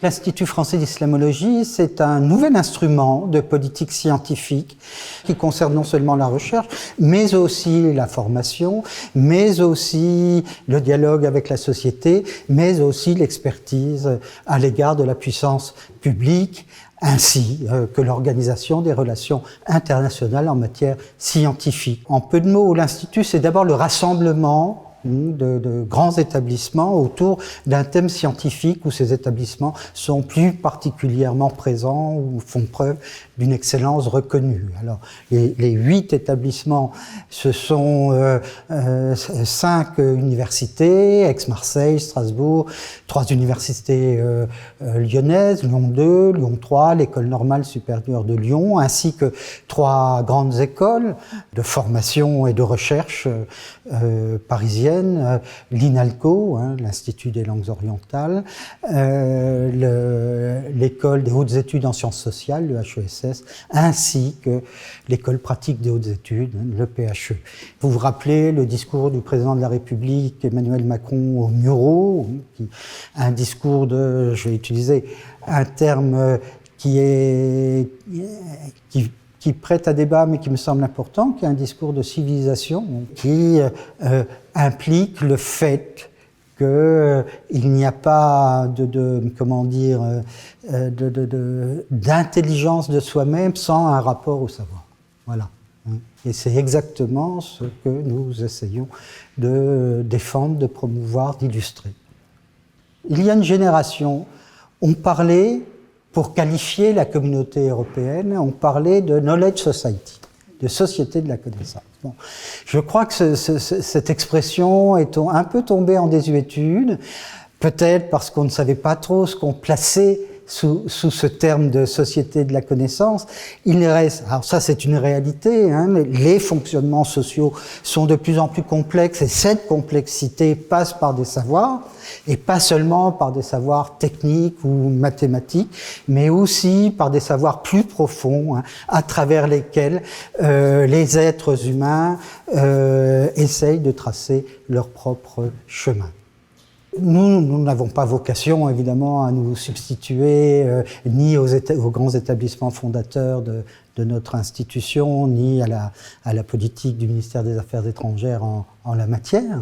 L'Institut français d'islamologie, c'est un nouvel instrument de politique scientifique qui concerne non seulement la recherche, mais aussi la formation, mais aussi le dialogue avec la société, mais aussi l'expertise à l'égard de la puissance publique, ainsi que l'organisation des relations internationales en matière scientifique. En peu de mots, l'Institut, c'est d'abord le rassemblement de grands établissements autour d'un thème scientifique où ces établissements sont plus particulièrement présents ou font preuve d'une excellence reconnue. Alors, les 8 établissements, ce sont 5 universités, Aix-Marseille, Strasbourg, 3 universités lyonnaises, Lyon 2, Lyon 3, l'École normale supérieure de Lyon, ainsi que 3 grandes écoles de formation et de recherche parisiennes, l'INALCO, l'Institut des langues orientales, l'École des hautes études en sciences sociales, le HESS, ainsi que l'École pratique des hautes études, le PHE. Vous vous rappelez le discours du président de la République, Emmanuel Macron, au Muro, un discours de, je vais utiliser un terme qui prête à débat, mais qui me semble important, qui est un discours de civilisation, qui implique le fait qu'il n'y a pas d'intelligence de soi-même sans un rapport au savoir. Voilà. Et c'est exactement ce que nous essayons de défendre, de promouvoir, d'illustrer. Il y a une génération, on parlait, pour qualifier la communauté européenne, on parlait de knowledge society, de société de la connaissance. Bon. Je crois que cette expression est un peu tombée en désuétude, peut-être parce qu'on ne savait pas trop ce qu'on plaçait sous ce terme de société de la connaissance. Il reste, alors ça c'est une réalité, mais les fonctionnements sociaux sont de plus en plus complexes et cette complexité passe par des savoirs, et pas seulement par des savoirs techniques ou mathématiques, mais aussi par des savoirs plus profonds, à travers lesquels les êtres humains essayent de tracer leur propre chemin. Nous n'avons pas vocation, évidemment, à nous substituer ni aux grands établissements fondateurs de notre institution, ni à la politique du ministère des Affaires étrangères en la matière.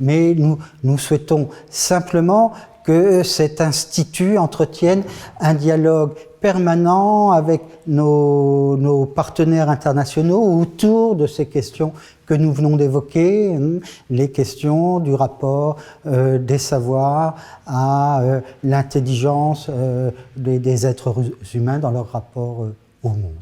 Mais nous souhaitons simplement que cet institut entretienne un dialogue permanent avec nos partenaires internationaux autour de ces questions que nous venons d'évoquer, les questions du rapport des savoirs à l'intelligence des êtres humains dans leur rapport au monde.